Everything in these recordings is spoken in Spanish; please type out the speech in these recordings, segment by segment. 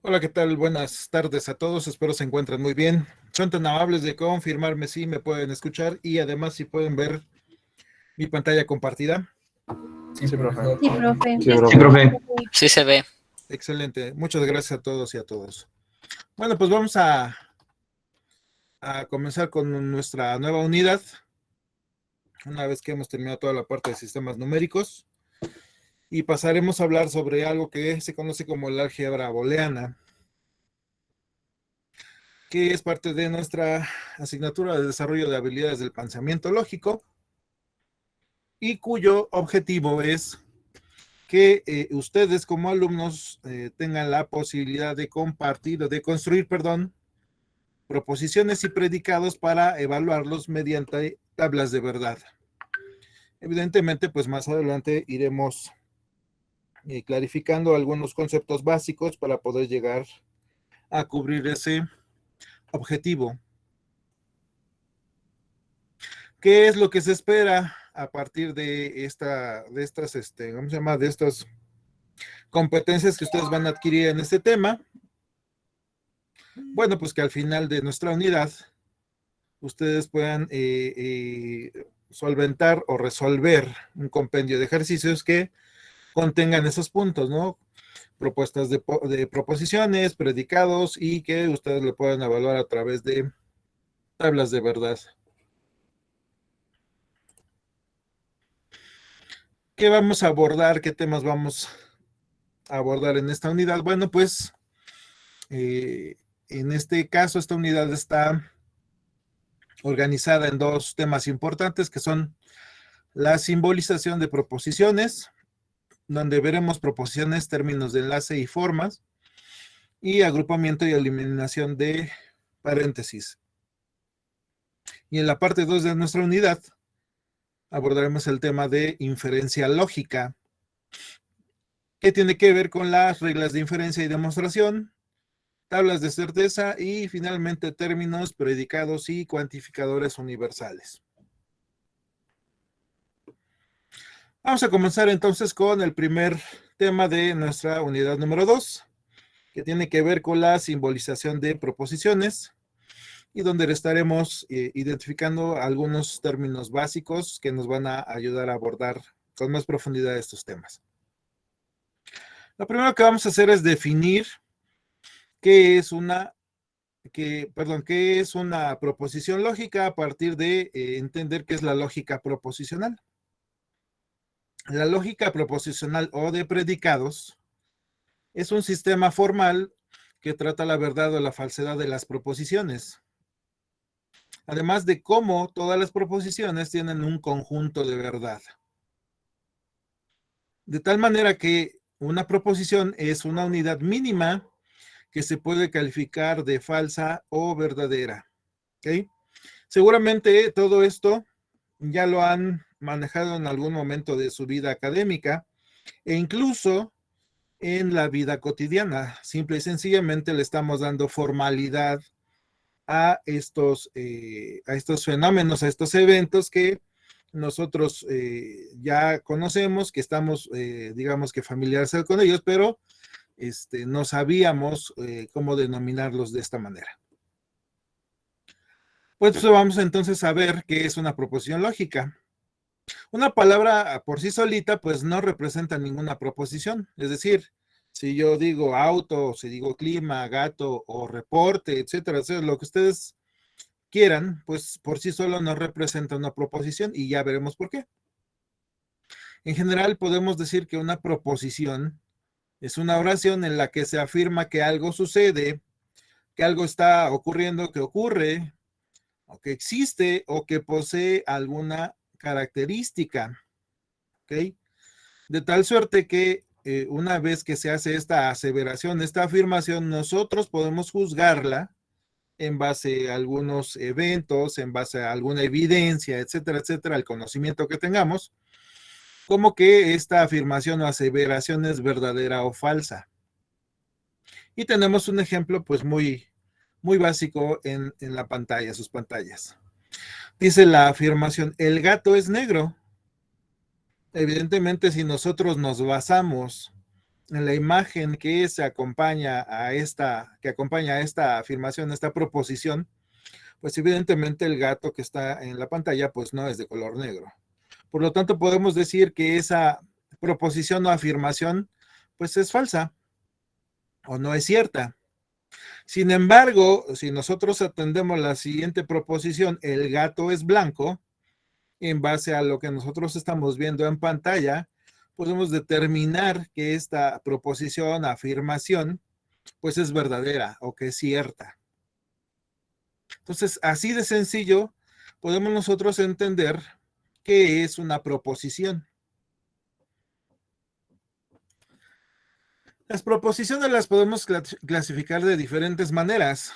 Hola, ¿qué tal? Buenas tardes a todos, espero se encuentren muy bien. Son tan amables de confirmarme si me pueden escuchar y además si pueden ver mi pantalla compartida. Sí, profe. Sí, profe. Sí, Sí, profe. Sí se ve. Excelente, muchas gracias a todos y a todos. Bueno, pues vamos a comenzar con nuestra nueva unidad, una vez que hemos terminado toda la parte de sistemas numéricos, y pasaremos a hablar sobre algo que se conoce como la álgebra booleana, que es parte de nuestra asignatura de desarrollo de habilidades del pensamiento lógico y cuyo objetivo es que ustedes como alumnos tengan la posibilidad de compartir o de construir, perdón, proposiciones y predicados para evaluarlos mediante tablas de verdad. Evidentemente, pues más adelante iremos clarificando algunos conceptos básicos para poder llegar a cubrir ese objetivo. ¿Qué es lo que se espera a partir de estas, ¿cómo se llama? De estas competencias que ustedes van a adquirir en este tema? Bueno, pues que al final de nuestra unidad ustedes puedan solventar o resolver un compendio de ejercicios que contengan esos puntos, ¿no? Propuestas de proposiciones, predicados y que ustedes lo puedan evaluar a través de tablas de verdad. ¿Qué vamos a abordar? ¿Qué temas vamos a abordar en esta unidad? Bueno, pues en este caso esta unidad está organizada en dos temas importantes que son la simbolización de proposiciones, donde veremos proposiciones, términos de enlace y formas, y agrupamiento y eliminación de paréntesis. Y en la parte 2 de nuestra unidad abordaremos el tema de inferencia lógica, que tiene que ver con las reglas de inferencia y demostración, tablas de certeza y finalmente términos, predicados y cuantificadores universales. Vamos a comenzar entonces con el primer tema de nuestra unidad número 2, que tiene que ver con la simbolización de proposiciones y donde estaremos identificando algunos términos básicos que nos van a ayudar a abordar con más profundidad estos temas. Lo primero que vamos a hacer es definir qué es una proposición lógica a partir de entender qué es la lógica proposicional. La lógica proposicional o de predicados es un sistema formal que trata la verdad o la falsedad de las proposiciones. Además de cómo todas las proposiciones tienen un conjunto de verdad. De tal manera que una proposición es una unidad mínima que se puede calificar de falsa o verdadera. ¿Okay? Seguramente todo esto ya lo han manejado en algún momento de su vida académica e incluso en la vida cotidiana. Simple y sencillamente le estamos dando formalidad a estos fenómenos, a estos eventos que nosotros ya conocemos, que estamos, digamos que familiarizados con ellos, pero no sabíamos cómo denominarlos de esta manera. Pues vamos entonces a ver qué es una proposición lógica. Una palabra por sí solita, pues no representa ninguna proposición. Es decir, si yo digo auto, si digo clima, gato o reporte, etcétera, etcétera, lo que ustedes quieran, pues por sí solo no representa una proposición y ya veremos por qué. En general podemos decir que una proposición es una oración en la que se afirma que algo sucede, que algo está ocurriendo, que ocurre, o que existe, o que posee alguna característica. ¿Ok? De tal suerte que una vez que se hace esta aseveración, esta afirmación, nosotros podemos juzgarla en base a algunos eventos, en base a alguna evidencia, etcétera, etcétera, el conocimiento que tengamos, como que esta afirmación o aseveración es verdadera o falsa. Y tenemos un ejemplo pues muy básico en la pantalla, sus pantallas. Dice la afirmación, el gato es negro. Evidentemente, si nosotros nos basamos la imagen que se acompaña a esta afirmación, esta proposición, pues evidentemente el gato que está en la pantalla pues no es de color negro. Por lo tanto, podemos decir que esa proposición o afirmación pues es falsa o no es cierta. Sin embargo, si nosotros atendemos la siguiente proposición, el gato es blanco, en base a lo que nosotros estamos viendo en pantalla, podemos determinar que esta proposición, afirmación, pues es verdadera o que es cierta. Entonces, así de sencillo, podemos nosotros entender qué es una proposición. Las proposiciones las podemos clasificar de diferentes maneras.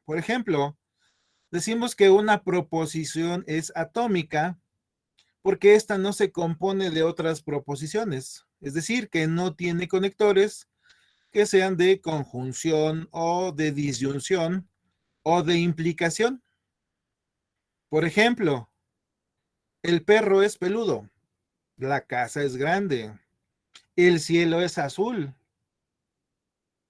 Por ejemplo, decimos que una proposición es atómica porque esta no se compone de otras proposiciones, es decir, que no tiene conectores que sean de conjunción o de disyunción o de implicación. Por ejemplo, el perro es peludo, la casa es grande, el cielo es azul,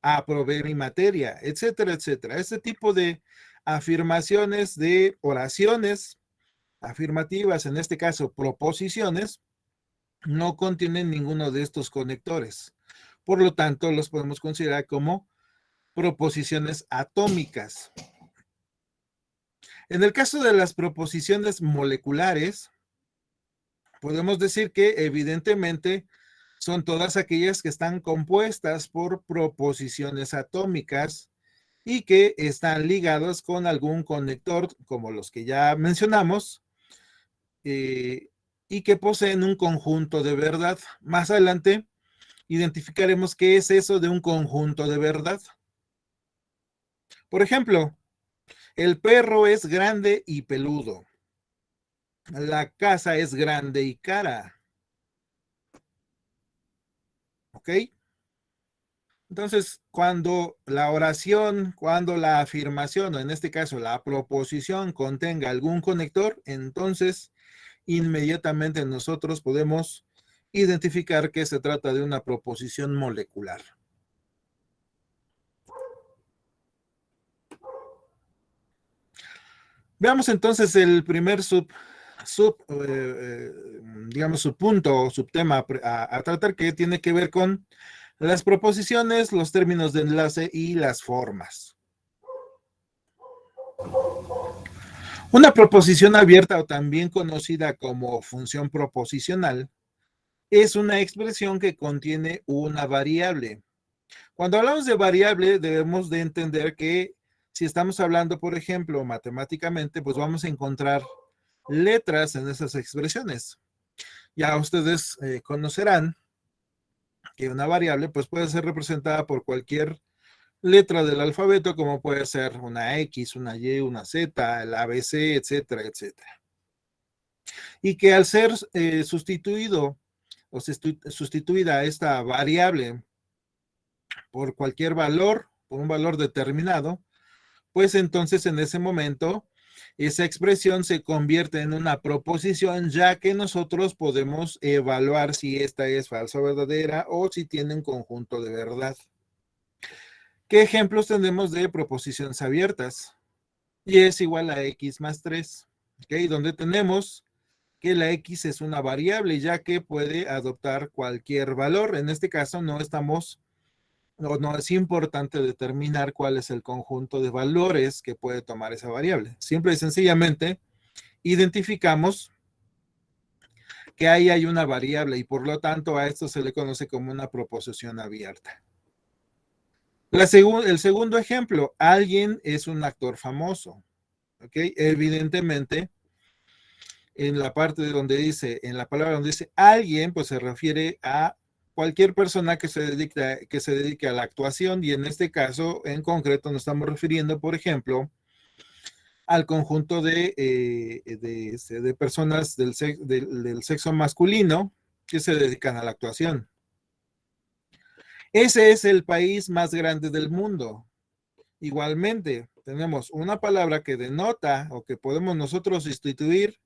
a proveer y materia, etcétera, etcétera. Este tipo de afirmaciones, de oraciones afirmativas, en este caso proposiciones, no contienen ninguno de estos conectores. Por lo tanto, los podemos considerar como proposiciones atómicas. En el caso de las proposiciones moleculares, podemos decir que evidentemente son todas aquellas que están compuestas por proposiciones atómicas y que están ligados con algún conector, como los que ya mencionamos, y que poseen un conjunto de verdad. Más adelante identificaremos qué es eso de un conjunto de verdad. Por ejemplo, el perro es grande y peludo. La casa es grande y cara. ¿Ok? Entonces, cuando la oración, cuando la afirmación, o en este caso la proposición, contenga algún conector, entonces inmediatamente nosotros podemos identificar que se trata de una proposición molecular. Veamos entonces el primer digamos, subpunto o subtema a tratar, que tiene que ver con las proposiciones, los términos de enlace y las formas. Una proposición abierta, o también conocida como función proposicional, es una expresión que contiene una variable. Cuando hablamos de variable, debemos de entender que si estamos hablando, por ejemplo, matemáticamente, pues vamos a encontrar letras en esas expresiones. Ya ustedes conocerán que una variable pues puede ser representada por cualquier letra del alfabeto, como puede ser una X, una Y, una Z, el ABC, etcétera, etcétera. Y que al ser sustituido o sustituida esta variable por cualquier valor, por un valor determinado, pues entonces en ese momento esa expresión se convierte en una proposición, ya que nosotros podemos evaluar si esta es falsa o verdadera o si tiene un conjunto de verdad. ¿Qué ejemplos tenemos de proposiciones abiertas? Y es igual a x más 3, ¿ok? Donde tenemos que la x es una variable, ya que puede adoptar cualquier valor. En este caso no es importante determinar cuál es el conjunto de valores que puede tomar esa variable. Simple y sencillamente identificamos que ahí hay una variable y por lo tanto a esto se le conoce como una proposición abierta. El segundo ejemplo, alguien es un actor famoso. ¿Okay? Evidentemente, en la parte donde dice, en la palabra donde dice alguien, pues se refiere a cualquier persona que se dedique a la actuación, y en este caso, en concreto, nos estamos refiriendo, por ejemplo, al conjunto de personas del sexo masculino que se dedican a la actuación. Ese es el país más grande del mundo. Igualmente, tenemos una palabra que denota o que podemos nosotros sustituir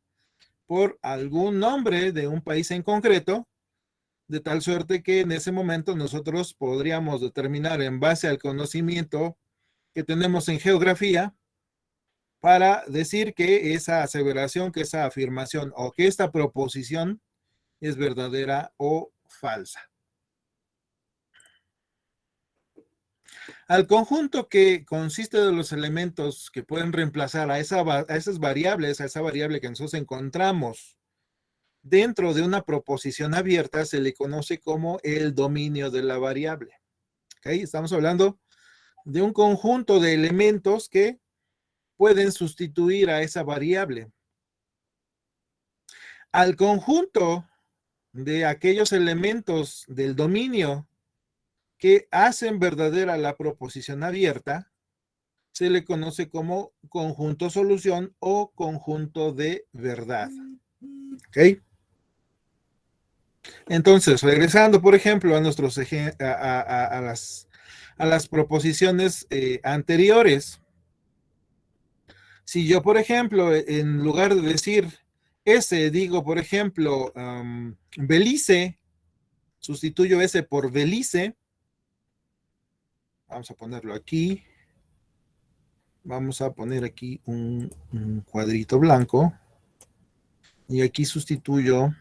por algún nombre de un país en concreto, de tal suerte que en ese momento nosotros podríamos determinar en base al conocimiento que tenemos en geografía para decir que esa aseveración, que esa afirmación o que esta proposición es verdadera o falsa. Al conjunto que consiste de los elementos que pueden reemplazar a esas variables, a esa variable que nosotros encontramos dentro de una proposición abierta, se le conoce como el dominio de la variable. ¿Okay? Estamos hablando de un conjunto de elementos que pueden sustituir a esa variable. Al conjunto de aquellos elementos del dominio que hacen verdadera la proposición abierta, se le conoce como conjunto solución o conjunto de verdad. ¿Ok? Entonces, regresando, por ejemplo, a nuestros a las proposiciones anteriores. Si yo, por ejemplo, en lugar de decir ese, digo, por ejemplo, Belice, sustituyo ese por Belice. Vamos a ponerlo aquí. Vamos a poner aquí un cuadrito blanco. Y aquí sustituyo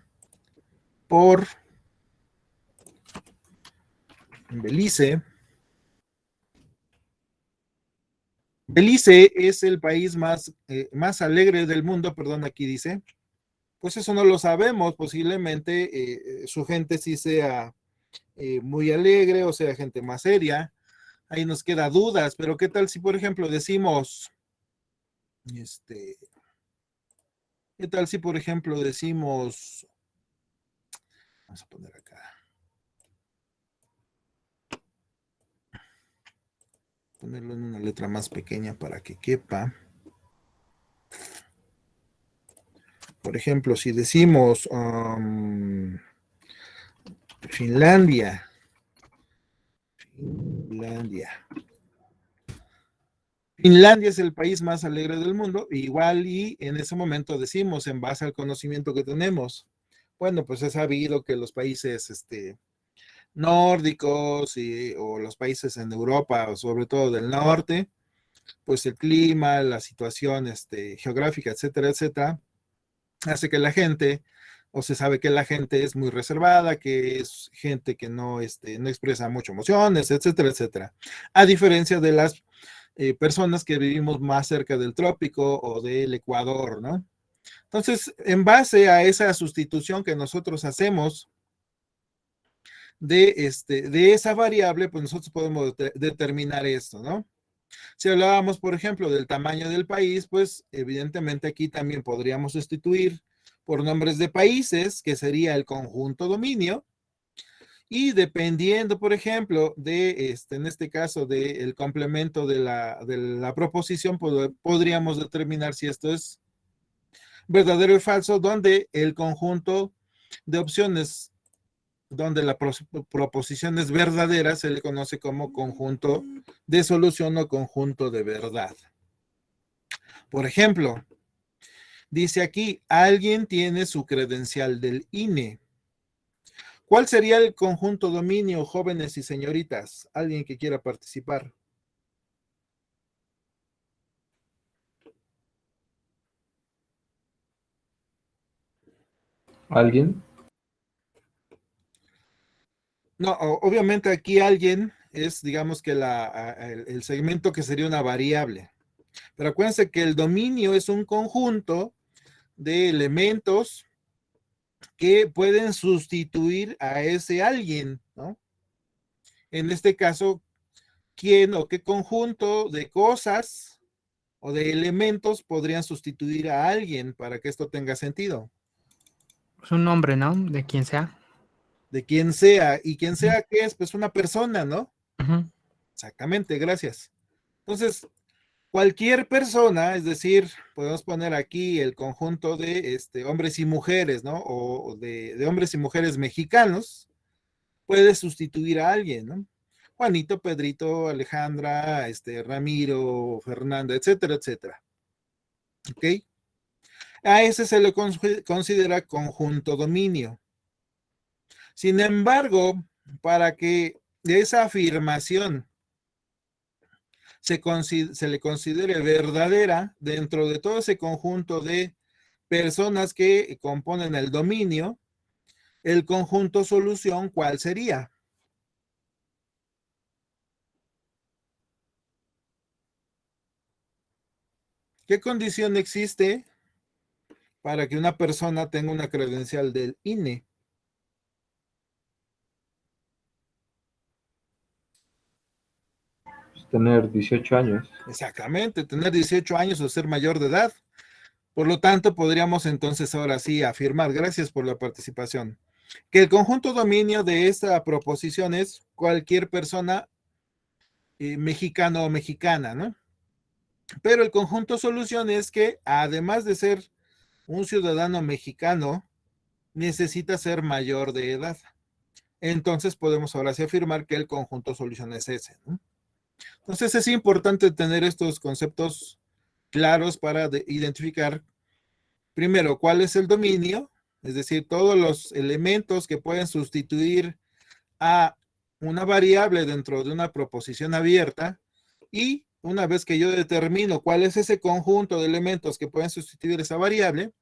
por Belice. Belice es el país más alegre del mundo, perdón, aquí dice. Pues eso no lo sabemos, posiblemente su gente sí sea muy alegre o sea gente más seria. Ahí nos queda dudas, pero ¿qué tal si, por ejemplo, decimos, ¿qué tal si, por ejemplo, decimos, vamos a poner acá, ponerlo en una letra más pequeña para que quepa. Por ejemplo, si decimos Finlandia. Finlandia es el país más alegre del mundo, igual y en ese momento decimos, en base al conocimiento que tenemos, bueno, pues es sabido que los países nórdicos o los países en Europa, o sobre todo del norte, pues el clima, la situación geográfica, etcétera, etcétera, hace que la gente, o se sabe que la gente es muy reservada, que es gente que no expresa mucho emociones, etcétera, etcétera. A diferencia de las personas que vivimos más cerca del trópico o del Ecuador, ¿no? Entonces, en base a esa sustitución que nosotros hacemos de esa variable, pues nosotros podemos determinar esto, ¿no? Si hablábamos, por ejemplo, del tamaño del país, pues evidentemente aquí también podríamos sustituir por nombres de países, que sería el conjunto dominio, y dependiendo, por ejemplo, en este caso, del complemento de la proposición, podríamos determinar si esto es verdadero o falso, donde el conjunto de opciones, donde la proposición es verdadera, se le conoce como conjunto de solución o conjunto de verdad. Por ejemplo, dice aquí, alguien tiene su credencial del INE. ¿Cuál sería el conjunto dominio, jóvenes y señoritas? ¿Alguien que quiera participar? ¿Alguien? No, obviamente aquí alguien es, digamos que el segmento que sería una variable. Pero acuérdense que el dominio es un conjunto de elementos que pueden sustituir a ese alguien, ¿no? En este caso, ¿quién o qué conjunto de cosas o de elementos podrían sustituir a alguien para que esto tenga sentido? Es un nombre, ¿no? De quien sea. De quién sea, y quién sea que es, pues una persona, ¿no? Ujú. Exactamente, gracias. Entonces, cualquier persona, es decir, podemos poner aquí el conjunto de hombres y mujeres, ¿no? O de hombres y mujeres mexicanos, puede sustituir a alguien, ¿no? Juanito, Pedrito, Alejandra, Ramiro, Fernanda, etcétera, etcétera. ¿Ok? A ese se le considera conjunto dominio. Sin embargo, para que esa afirmación se le considere verdadera dentro de todo ese conjunto de personas que componen el dominio, el conjunto solución, ¿cuál sería? ¿Qué condición existe para que una persona tenga una credencial del INE? Tener 18 años. Exactamente, tener 18 años o ser mayor de edad. Por lo tanto, podríamos entonces ahora sí afirmar, gracias por la participación, que el conjunto dominio de esta proposición es cualquier persona mexicano o mexicana, ¿no? Pero el conjunto solución es que además de ser un ciudadano mexicano, necesita ser mayor de edad. Entonces podemos ahora sí afirmar que el conjunto solución es ese, ¿no? Entonces es importante tener estos conceptos claros para identificar primero cuál es el dominio, es decir, todos los elementos que pueden sustituir a una variable dentro de una proposición abierta, y una vez que yo determino cuál es ese conjunto de elementos que pueden sustituir esa variable,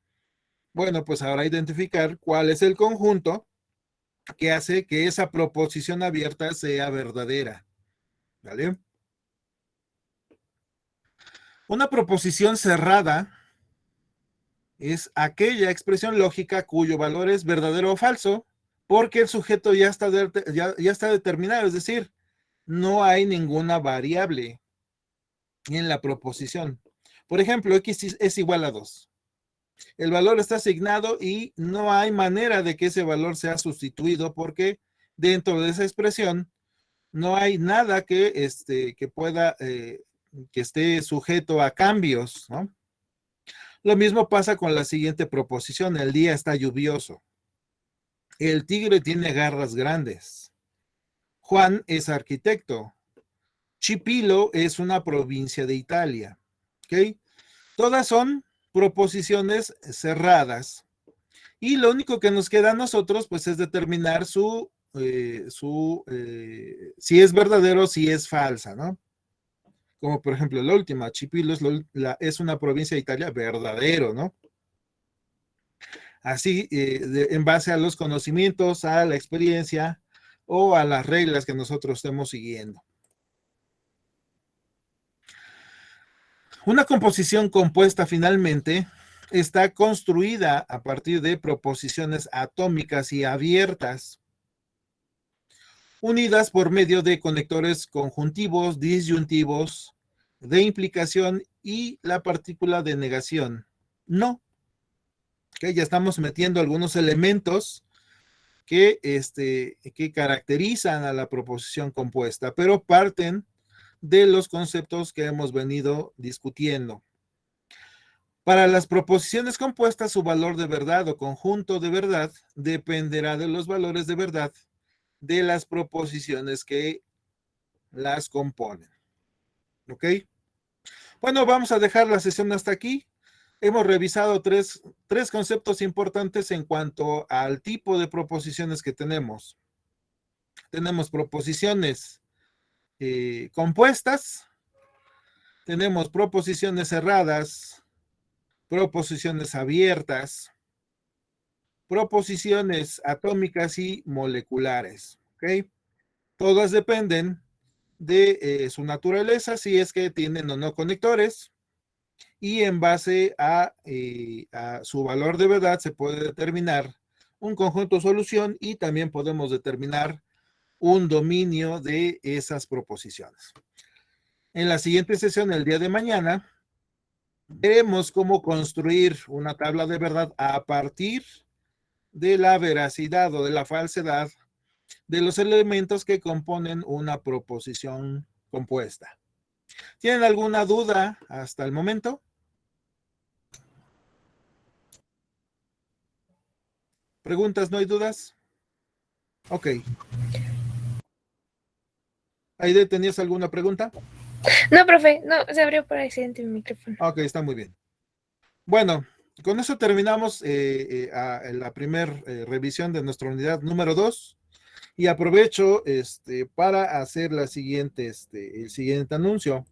bueno, pues ahora identificar cuál es el conjunto que hace que esa proposición abierta sea verdadera, ¿vale? Una proposición cerrada es aquella expresión lógica cuyo valor es verdadero o falso, porque el sujeto ya está determinado, es decir, no hay ninguna variable en la proposición. Por ejemplo, x es igual a 2. El valor está asignado y no hay manera de que ese valor sea sustituido porque dentro de esa expresión no hay nada que pueda, que esté sujeto a cambios, ¿no? Lo mismo pasa con la siguiente proposición: el día está lluvioso. El tigre tiene garras grandes. Juan es arquitecto. Chipilo es una provincia de Italia. ¿Ok? Todas son proposiciones cerradas. Y lo único que nos queda a nosotros, pues, es determinar si es verdadero o si es falsa, ¿no? Como por ejemplo la última, Chipilo es una provincia de Italia, verdadero, ¿no? Así, en base a los conocimientos, a la experiencia o a las reglas que nosotros estemos siguiendo. Una composición compuesta finalmente está construida a partir de proposiciones atómicas y abiertas, unidas por medio de conectores conjuntivos, disyuntivos, de implicación y la partícula de negación. No. Okay, ya estamos metiendo algunos elementos que caracterizan a la proposición compuesta, pero parten de los conceptos que hemos venido discutiendo. Para las proposiciones compuestas, su valor de verdad o conjunto de verdad dependerá de los valores de verdad de las proposiciones que las componen. ¿Ok? Bueno, vamos a dejar la sesión hasta aquí. Hemos revisado tres conceptos importantes en cuanto al tipo de proposiciones que tenemos. Tenemos proposiciones compuestas, tenemos proposiciones cerradas, proposiciones abiertas, proposiciones atómicas y moleculares. ¿Ok? Todas dependen de su naturaleza, si es que tienen o no conectores, y en base a su valor de verdad se puede determinar un conjunto solución y también podemos determinar un dominio de esas proposiciones. En la siguiente sesión, el día de mañana, veremos cómo construir una tabla de verdad a partir de la veracidad o de la falsedad de los elementos que componen una proposición compuesta. ¿Tienen alguna duda hasta el momento? ¿Preguntas? ¿No hay dudas? Ok. Aide, ¿tenías alguna pregunta? No, profe, no, se abrió por accidente mi micrófono. Ok, está muy bien. Bueno, con eso terminamos la primera revisión de nuestra unidad número 2 y aprovecho para hacer el siguiente anuncio.